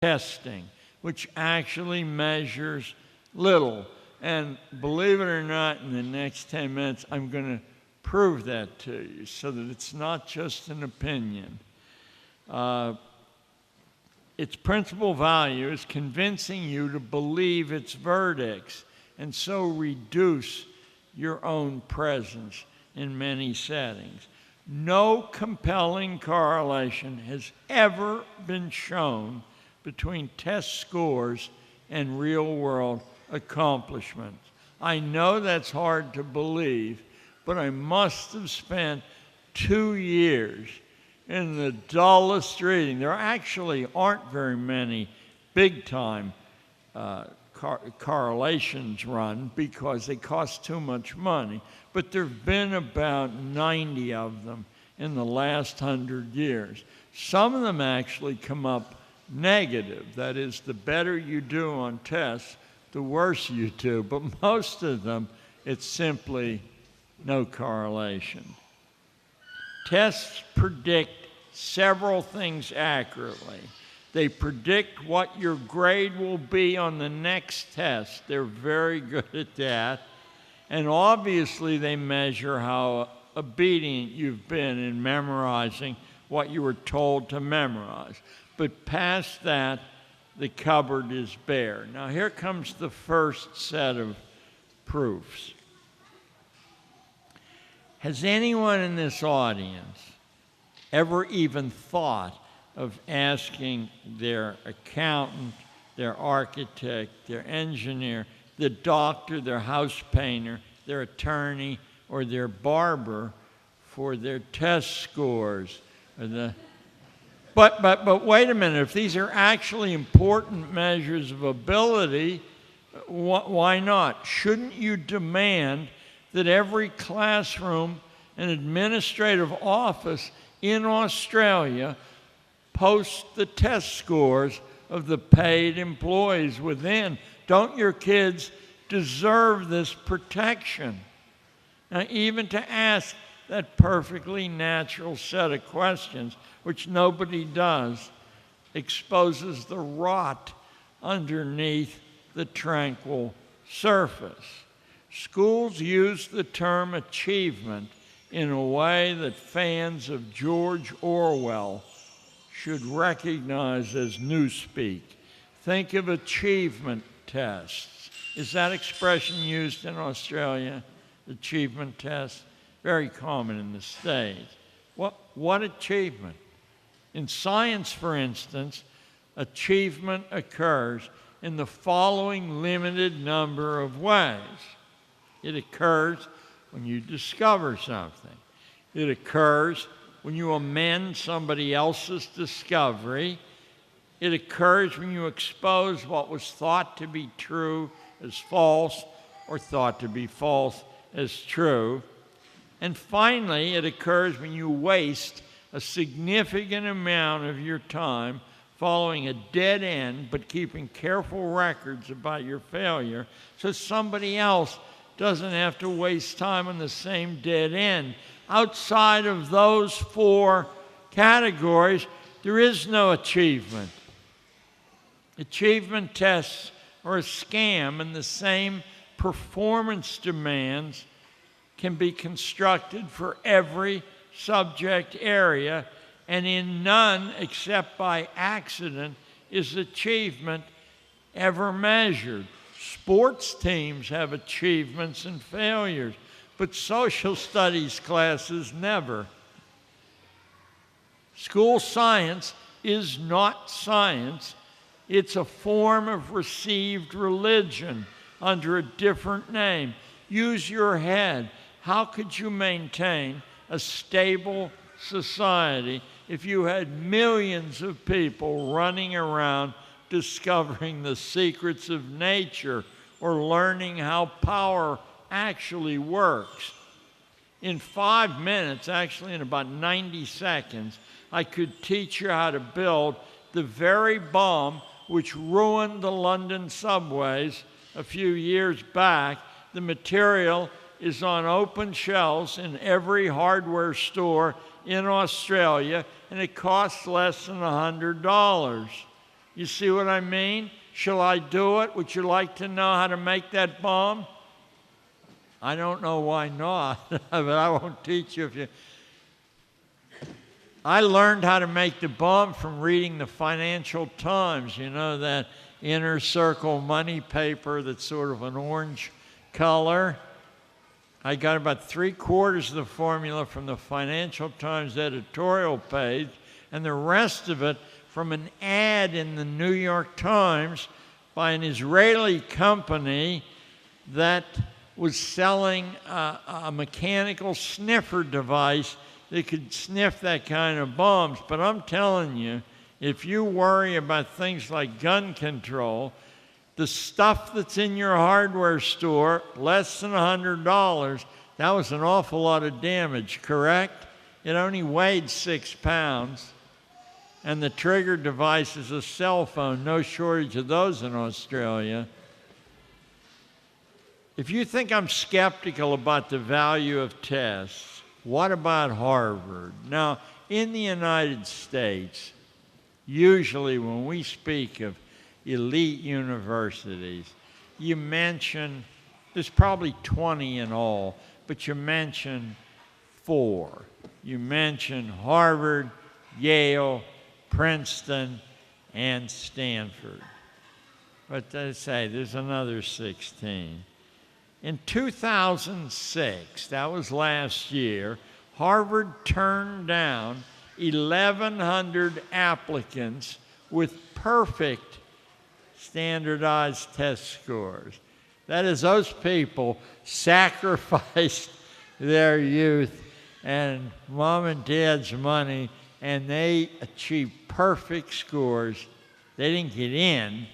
testing, which actually measures little. And believe it or not, in the next 10 minutes, I'm going to prove that to you so that it's not just an opinion. Its principal value is convincing you to believe its verdicts and so reduce your own presence in many settings. No compelling correlation has ever been shown between test scores and real-world accomplishments. I know that's hard to believe, but I must have spent 2 years in the dullest reading. There actually aren't very many big-time correlations run because they cost too much money, but there have been about 90 of them in the last 100 years. Some of them actually come up negative. That is, the better you do on tests, the worse you do. But most of them, it's simply no correlation. Tests predict several things accurately. They predict what your grade will be on the next test. They're very good at that. And obviously, they measure how obedient you've been in memorizing what you were told to memorize. But past that, the cupboard is bare. Now, here comes the first set of proofs. Has anyone in this audience ever even thought of asking their accountant, their architect, their engineer, the doctor, their house painter, their attorney, or their barber for their test scores? But wait a minute, if these are actually important measures of ability, why not? Shouldn't you demand that every classroom and administrative office in Australia post the test scores of the paid employees within? Don't your kids deserve this protection? Now, even to ask that perfectly natural set of questions, which nobody does, exposes the rot underneath the tranquil surface. Schools use the term achievement in a way that fans of George Orwell should recognize as newspeak. Think of achievement tests. Is that expression used in Australia? Achievement tests? Very common in the States. What achievement? In science, for instance, achievement occurs in the following limited number of ways. It occurs when you discover something. It occurs when you amend somebody else's discovery. It occurs when you expose what was thought to be true as false or thought to be false as true. And finally, it occurs when you waste a significant amount of your time following a dead end, but keeping careful records about your failure so somebody else doesn't have to waste time on the same dead end. Outside of those 4 categories, there is no achievement. Achievement tests are a scam, and the same performance demands can be constructed for every subject area, and in none except by accident is achievement ever measured. Sports teams have achievements and failures, but social studies classes never. School science is not science. It's a form of received religion under a different name. Use your head. How could you maintain a stable society if you had millions of people running around discovering the secrets of nature or learning how power actually works? In 5 minutes, actually in about 90 seconds, I could teach you how to build the very bomb which ruined the London subways a few years back. The material is on open shelves in every hardware store in Australia, and it costs less than $100. You see what I mean? Shall I do it? Would you like to know how to make that bomb? I don't know why not, but I won't teach you if you... I learned how to make the bomb from reading the Financial Times, you know, that inner circle money paper that's sort of an orange color. I got about 3/4 of the formula from the Financial Times editorial page, and the rest of it from an ad in the New York Times by an Israeli company that was selling a mechanical sniffer device that could sniff that kind of bombs. But I'm telling you, if you worry about things like gun control, the stuff that's in your hardware store, less than $100, that was an awful lot of damage, correct? It only weighed 6 pounds. And the trigger device is a cell phone, no shortage of those in Australia. If you think I'm skeptical about the value of tests, what about Harvard? Now, in the United States, usually when we speak of elite universities, you mention, there's probably 20 in all, but you mention 4. You mention Harvard, Yale, Princeton, and Stanford. But they say there's another 16. In 2006, that was last year, Harvard turned down 1,100 applicants with perfect standardized test scores. That is, those people sacrificed their youth and mom and dad's money, and they achieved perfect scores. They didn't get in.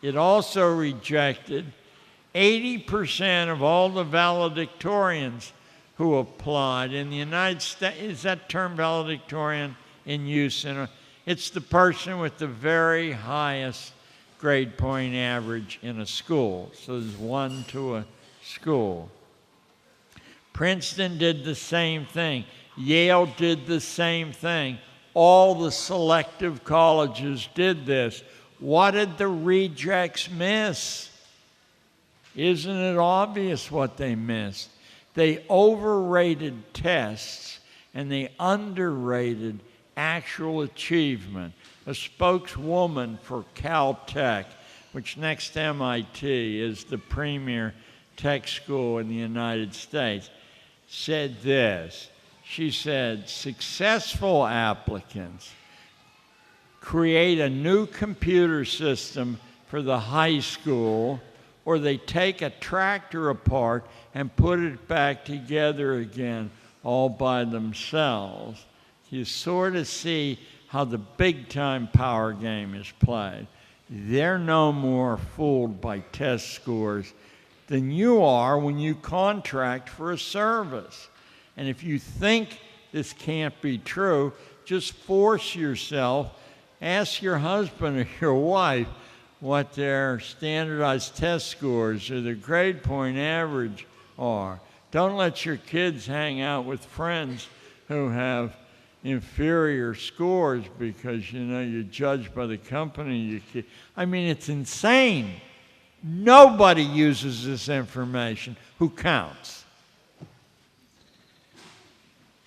It also rejected 80% of all the valedictorians who applied in the United States. Is that term valedictorian in use? It's the person with the very highest grade point average in a school. So there's 1 to a school. Princeton did the same thing. Yale did the same thing. All the selective colleges did this. What did the rejects miss? Isn't it obvious what they missed? They overrated tests and they underrated actual achievement. A spokeswoman for Caltech, which next to MIT is the premier tech school in the United States, said this. She said, successful applicants create a new computer system for the high school, or they take a tractor apart and put it back together again all by themselves. You sort of see how the big-time power game is played. They're no more fooled by test scores than you are when you contract for a service. And if you think this can't be true, just force yourself, ask your husband or your wife what their standardized test scores or their grade point average are. Don't let your kids hang out with friends who have inferior scores because, you know, you're judged by the company you keep. I mean, it's insane. Nobody uses this information. Who counts?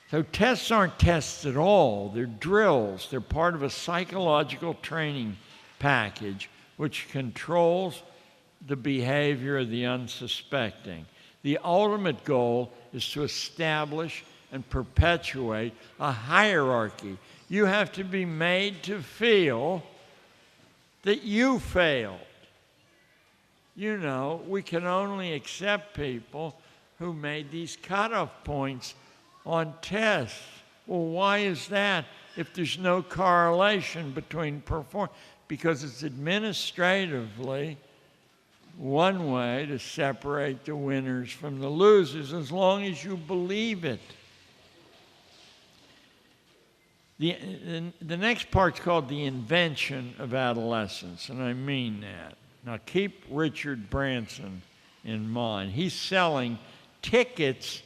So tests aren't tests at all. They're drills. They're part of a psychological training package which controls the behavior of the unsuspecting. The ultimate goal is to establish and perpetuate a hierarchy. You have to be made to feel that you failed. You know, we can only accept people who made these cutoff points on tests. Well, why is that if there's no correlation between performance? Because it's administratively one way to separate the winners from the losers, as long as you believe it. The next part's called the invention of adolescence, and I mean that. Now keep Richard Branson in mind. He's selling tickets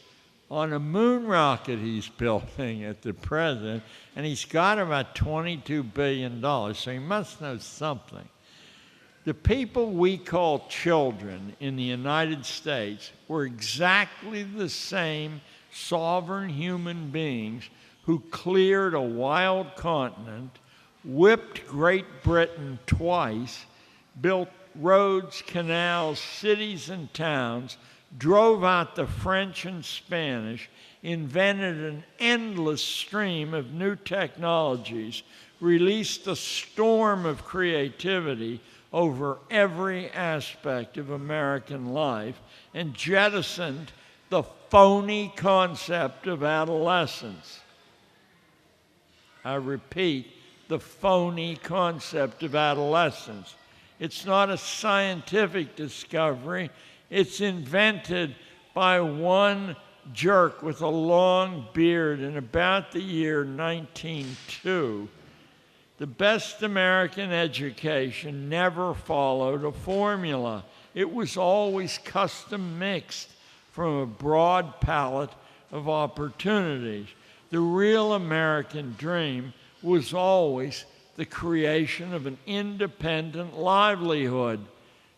on a moon rocket he's building at the present, and he's got about $22 billion, so he must know something. The people we call children in the United States were exactly the same sovereign human beings who cleared a wild continent, whipped Great Britain twice, built roads, canals, cities, and towns, drove out the French and Spanish, invented an endless stream of new technologies, released a storm of creativity over every aspect of American life, and jettisoned the phony concept of adolescence. I repeat, the phony concept of adolescence. It's not a scientific discovery. It's invented by one jerk with a long beard in about the year 1902. The best American education never followed a formula. It was always custom mixed from a broad palette of opportunities. The real American dream was always the creation of an independent livelihood,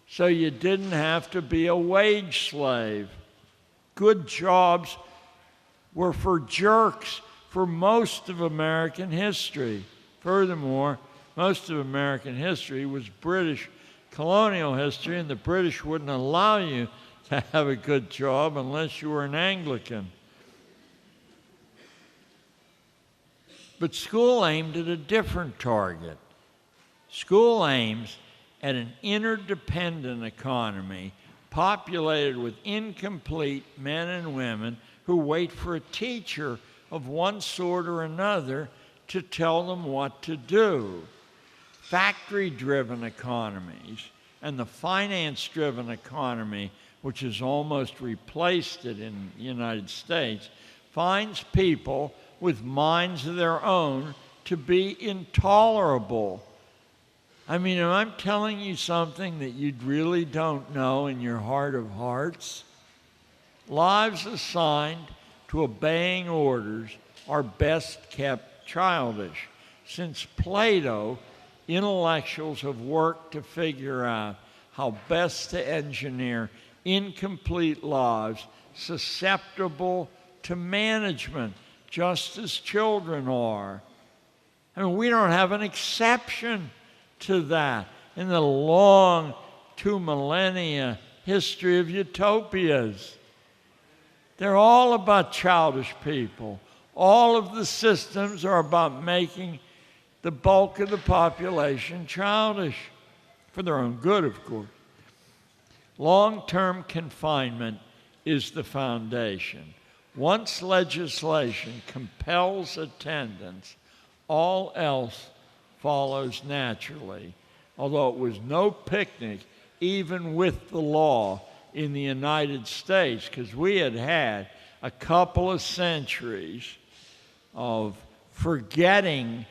so you didn't have to be a wage slave. Good jobs were for jerks for most of American history. Furthermore, most of American history was British colonial history, and the British wouldn't allow you to have a good job unless you were an Anglican. But school aimed at a different target. School aims at an interdependent economy populated with incomplete men and women who wait for a teacher of one sort or another to tell them what to do. Factory-driven economies and the finance-driven economy, which has almost replaced it in the United States, finds people with minds of their own to be intolerable. I mean, am I telling you something that you really don't know in your heart of hearts? Lives assigned to obeying orders are best kept childish. Since Plato, intellectuals have worked to figure out how best to engineer incomplete lives susceptible to management, just as children are. I mean, we don't have an exception to that in the long 2 millennia history of utopias. They're all about childish people. All of the systems are about making the bulk of the population childish, for their own good, of course. Long-term confinement is the foundation. Once legislation compels attendance, all else follows naturally, although it was no picnic even with the law in the United States, because we had had a couple of centuries of forgetting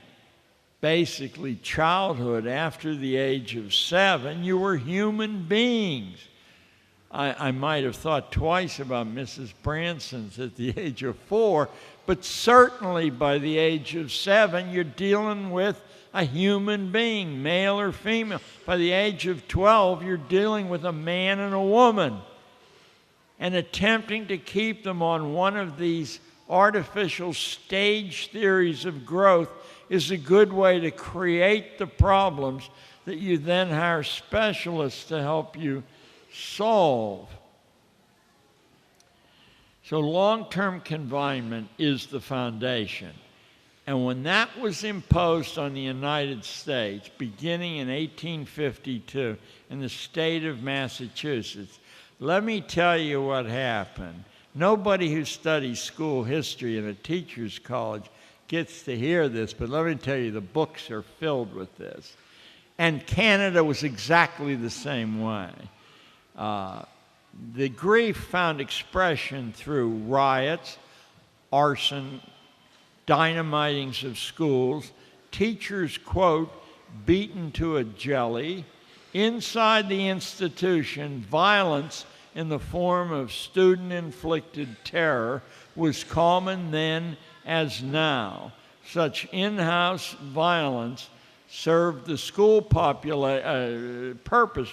basically childhood after the age of 7. You were human beings. I might have thought twice about Mrs. Branson's at the age of 4, but certainly by the age of 7, you're dealing with a human being, male or female. By the age of 12, you're dealing with a man and a woman. And attempting to keep them on one of these artificial stage theories of growth is a good way to create the problems that you then hire specialists to help you solve. So long-term confinement is the foundation. And when that was imposed on the United States, beginning in 1852 in the state of Massachusetts, let me tell you what happened. Nobody who studies school history in a teacher's college gets to hear this, but let me tell you, the books are filled with this. And Canada was exactly the same way. The grief found expression through riots, arson, dynamitings of schools, teachers, quote, beaten to a jelly. Inside the institution, violence in the form of student-inflicted terror was common then as now. Such in-house violence served the school purpose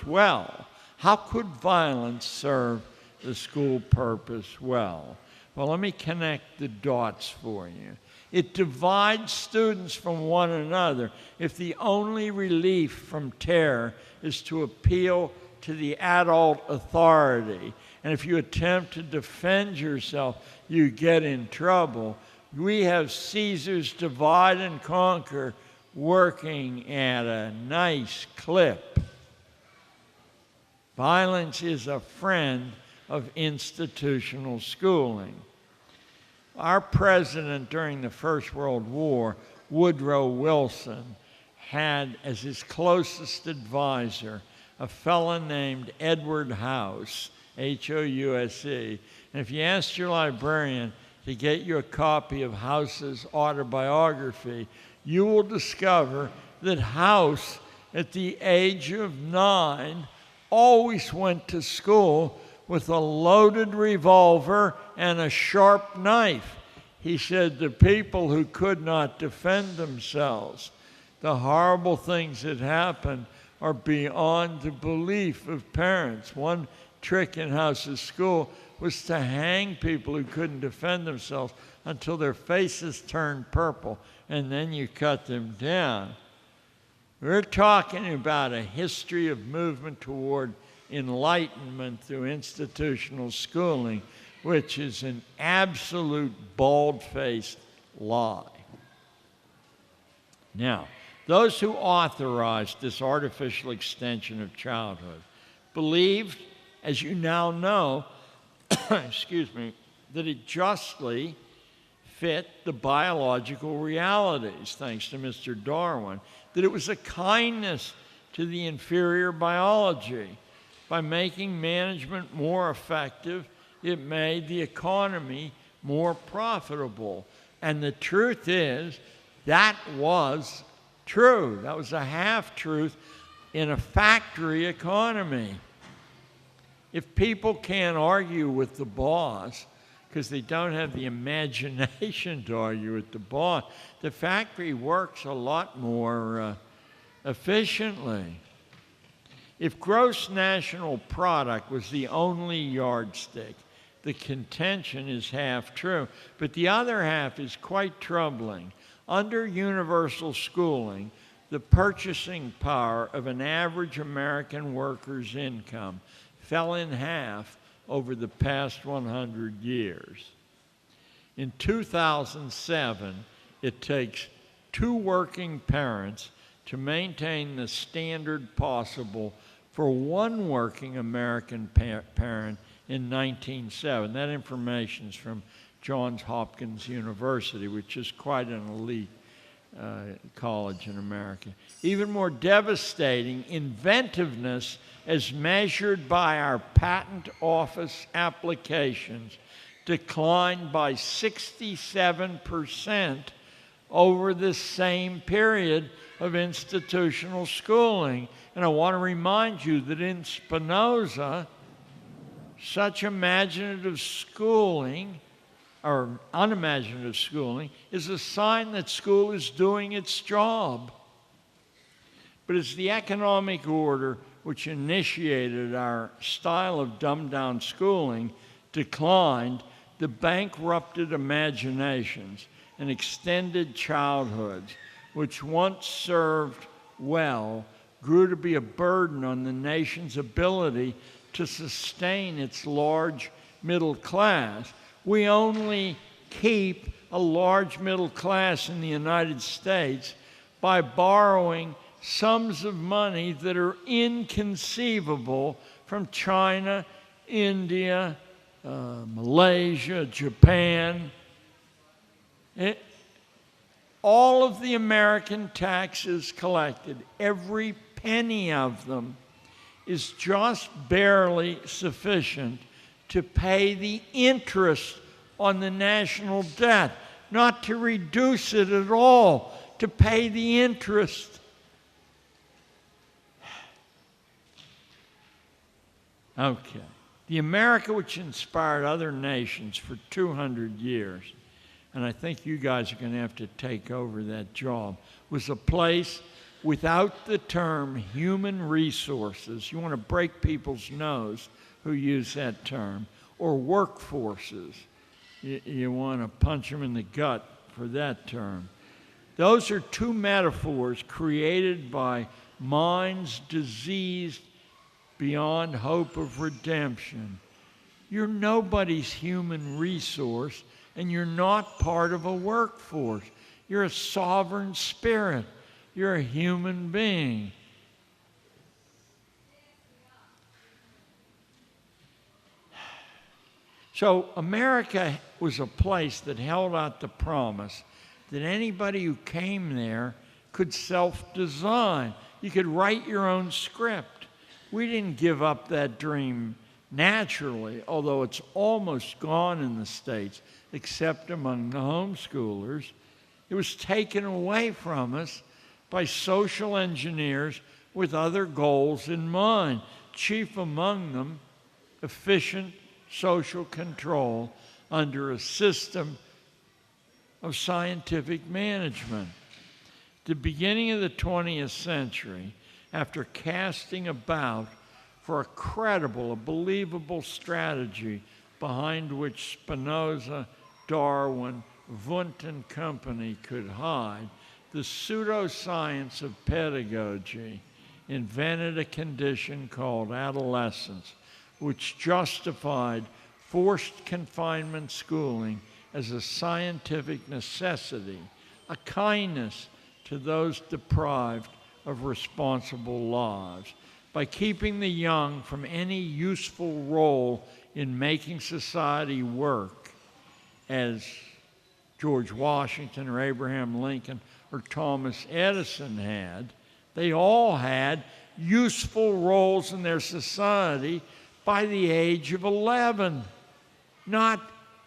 well. How could violence serve the school purpose well? Well, let me connect the dots for you. It divides students from one another if the only relief from terror is to appeal to the adult authority. And if you attempt to defend yourself, you get in trouble. We have Caesar's divide and conquer working at a nice clip. Violence is a friend of institutional schooling. Our president during the First World War, Woodrow Wilson, had as his closest advisor a fellow named Edward House, House. And if you asked your librarian to get you a copy of House's autobiography, you will discover that House, at the age of 9, always went to school with a loaded revolver and a sharp knife. He said the people who could not defend themselves, the horrible things that happened are beyond the belief of parents. One trick in House's school was to hang people who couldn't defend themselves until their faces turned purple, and then you cut them down. We're talking about a history of movement toward enlightenment through institutional schooling, which is an absolute bald-faced lie. Now, those who authorized this artificial extension of childhood believed, as you now know, excuse me, that it justly fit the biological realities, thanks to Mr. Darwin, that it was a kindness to the inferior biology. By making management more effective, it made the economy more profitable. And the truth is, that was true. That was a half-truth in a factory economy. If people can't argue with the boss because they don't have the imagination to argue with the boss, the factory works a lot more efficiently. If gross national product was the only yardstick, the contention is half true, but the other half is quite troubling. Under universal schooling, the purchasing power of an average American worker's income fell in half over the past 100 years. In 2007, it takes 2 working parents to maintain the standard possible for 1 working American parent in 1907. That information is from Johns Hopkins University, which is quite an elite college in America. Even more devastating, inventiveness as measured by our patent office applications declined by 67% over this same period of institutional schooling. And I want to remind you that in Spinoza, such imaginative schooling, or unimaginative schooling, is a sign that school is doing its job. But it's the economic order which initiated our style of dumbed-down schooling declined, the bankrupted imaginations and extended childhoods, which once served well, grew to be a burden on the nation's ability to sustain its large middle class. We only keep a large middle class in the United States by borrowing sums of money that are inconceivable from China, India, Malaysia, Japan. All of the American taxes collected, every penny of them, is just barely sufficient to pay the interest on the national debt, not to reduce it at all, to pay the interest. Okay. The America which inspired other nations for 200 years, and I think you guys are going to have to take over that job, was a place without the term human resources. You want to break people's nose who use that term, or workforces. You want to punch them in the gut for that term. Those are two metaphors created by minds diseased beyond hope of redemption. You're nobody's human resource, and you're not part of a workforce. You're a sovereign spirit. You're a human being. So America was a place that held out the promise that anybody who came there could self-design. You could write your own script. We didn't give up that dream naturally, although it's almost gone in the States, except among the homeschoolers. It was taken away from us by social engineers with other goals in mind, chief among them efficient social control under a system of scientific management. At the beginning of the 20th century, after casting about for a credible, a believable strategy behind which Spinoza, Darwin, Wundt and company could hide, the pseudoscience of pedagogy invented a condition called adolescence, which justified forced confinement schooling as a scientific necessity, a kindness to those deprived of responsible lives. By keeping the young from any useful role in making society work, as George Washington or Abraham Lincoln or Thomas Edison had, they all had useful roles in their society by the age of 11. Not,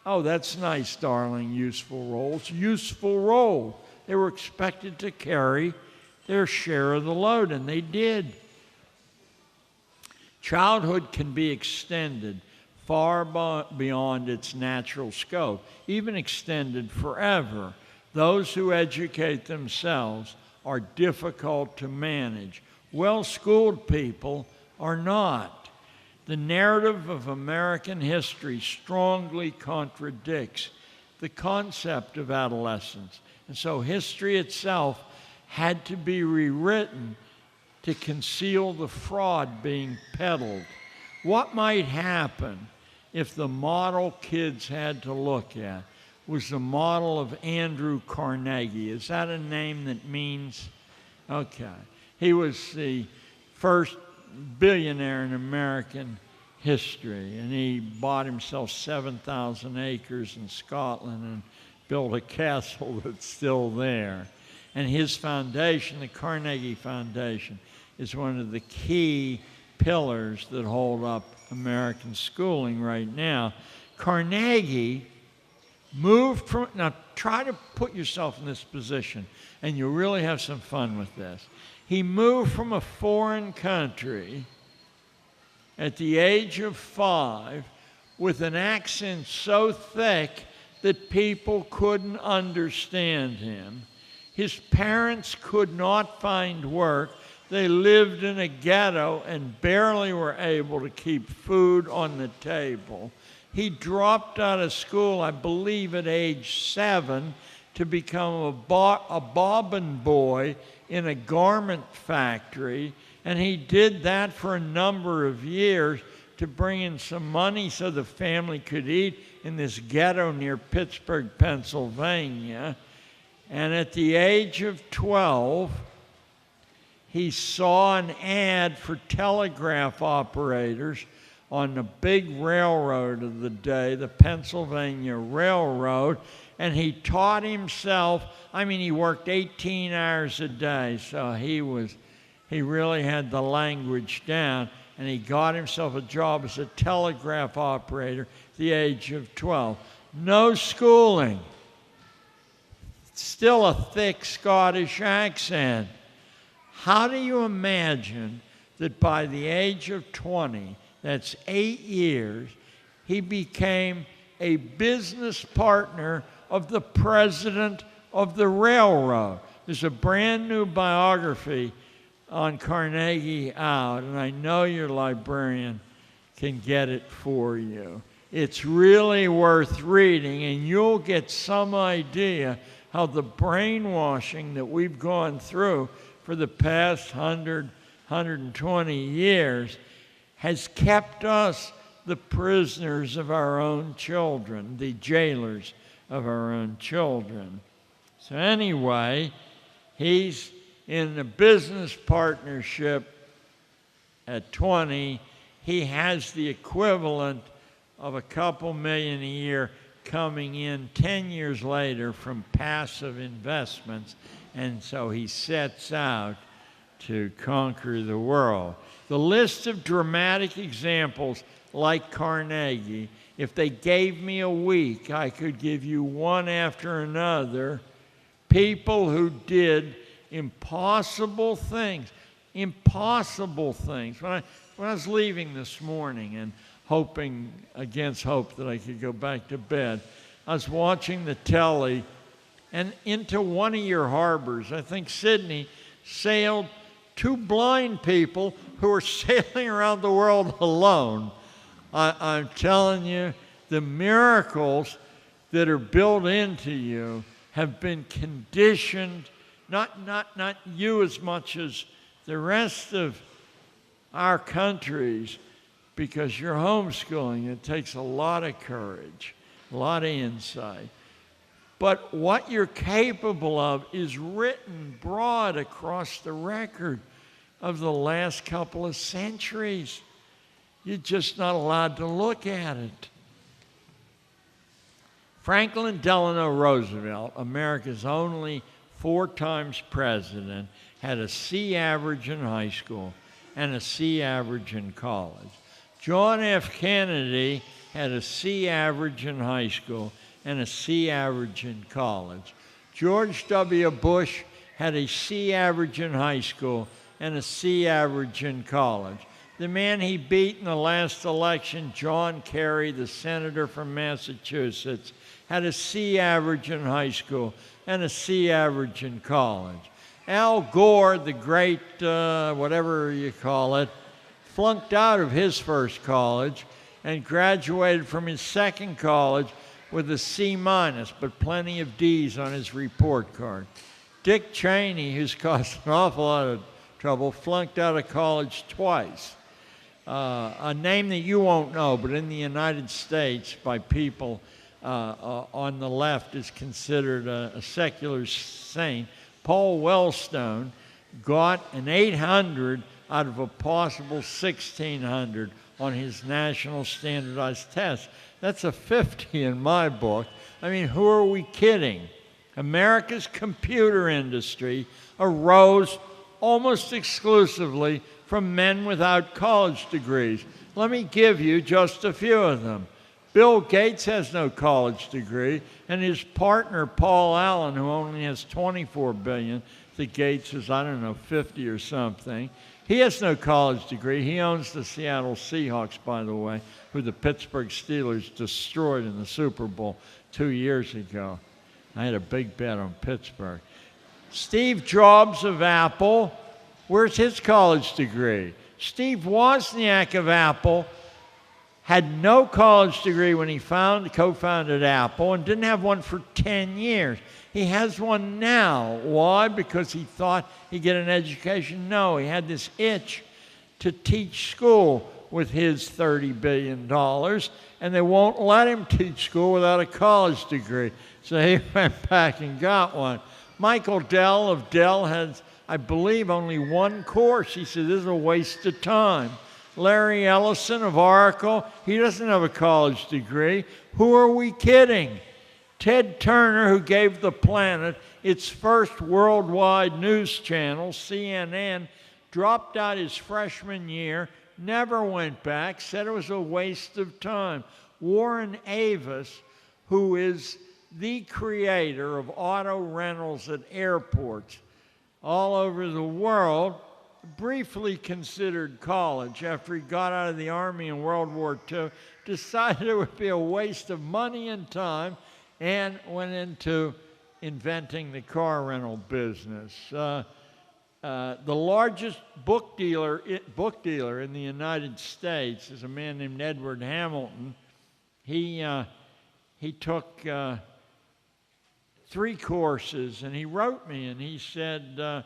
oh, that's nice, darling, useful roles. Useful roles. They were expected to carry their share of the load, and they did. Childhood can be extended far beyond its natural scope, even extended forever. Those who educate themselves are difficult to manage. Well-schooled people are not. The narrative of American history strongly contradicts the concept of adolescence. And so history itself had to be rewritten to conceal the fraud being peddled. What might happen if the model kids had to look at was the model of Andrew Carnegie? Is that a name that means? Okay. He was the first billionaire in American history, and he bought himself 7,000 acres in Scotland and built a castle that's still there. And his foundation, the Carnegie Foundation, is one of the key pillars that hold up American schooling right now. Carnegie moved from, now try to put yourself in this position, and you'll really have some fun with this. He moved from a foreign country at the age of 5 with an accent so thick that people couldn't understand him. His parents could not find work. They lived in a ghetto and barely were able to keep food on the table. He dropped out of school, I believe, at age 7 to become a bobbin boy in a garment factory. And he did that for a number of years to bring in some money so the family could eat in this ghetto near Pittsburgh, Pennsylvania. And at the age of 12, he saw an ad for telegraph operators on the big railroad of the day, the Pennsylvania Railroad, and he taught himself. I mean, he worked 18 hours a day, so he really had the language down, and he got himself a job as a telegraph operator at the age of 12. No schooling. Still a thick Scottish accent. How do you imagine that by the age of 20, that's 8 years, he became a business partner of the president of the railroad. There's a brand new biography on Carnegie out, and I know your librarian can get it for you. It's really worth reading, and you'll get some idea how the brainwashing that we've gone through for the past 120 years has kept us the prisoners of our own children, the jailers of our own children. So anyway, he's in a business partnership at 20. He has the equivalent of a couple million a year coming in 10 years later from passive investments, and so he sets out to conquer the world. The list of dramatic examples like Carnegie, if they gave me a week, I could give you one after another. People who did impossible things. Impossible things. When I was leaving this morning and hoping against hope that I could go back to bed, I was watching the telly, and into one of your harbors, I think Sydney, sailed 2 blind people who were sailing around the world alone. I'm telling you, the miracles that are built into you have been conditioned, not you as much as the rest of our countries, because you're homeschooling. It takes a lot of courage, a lot of insight. But what you're capable of is written broad across the record of the last couple of centuries. You're just not allowed to look at it. Franklin Delano Roosevelt, America's only 4 times president, had a C average in high school and a C average in college. John F. Kennedy had a C average in high school and a C average in college. George W. Bush had a C average in high school and a C average in college. The man he beat in the last election, John Kerry, the senator from Massachusetts, had a C average in high school and a C average in college. Al Gore, the great whatever you call it, flunked out of his first college and graduated from his second college with a C minus, but plenty of D's on his report card. Dick Cheney, who's caused an awful lot of trouble, flunked out of college twice. A name that you won't know, but in the United States by people on the left is considered a secular saint. Paul Wellstone got an 800 out of a possible 1,600 on his national standardized test. That's a 50 in my book. I mean, who are we kidding? America's computer industry arose almost exclusively from men without college degrees. Let me give you just a few of them. Bill Gates has no college degree, and his partner, Paul Allen, who only has $24 billion, the Gates is, I don't know, 50 or something. He has no college degree. He owns the Seattle Seahawks, by the way, who the Pittsburgh Steelers destroyed in the Super Bowl 2 years ago. I had a big bet on Pittsburgh. Steve Jobs of Apple, where's his college degree? Steve Wozniak of Apple had no college degree when he co-founded Apple and didn't have one for 10 years. He has one now. Why? Because he thought he'd get an education? No, he had this itch to teach school with his $30 billion, and they won't let him teach school without a college degree. So he went back and got one. Michael Dell of Dell has, I believe, only one course. He said, this is a waste of time. Larry Ellison of Oracle, he doesn't have a college degree. Who are we kidding? Ted Turner, who gave the planet its first worldwide news channel, CNN, dropped out his freshman year, never went back, said it was a waste of time. Warren Avis, who is the creator of auto rentals at airports all over the world, briefly considered college after he got out of the Army in World War II, decided it would be a waste of money and time, and went into inventing the car rental business. The largest book dealer in the United States is a man named Edward Hamilton. He took 3 courses, and he wrote me, and he said,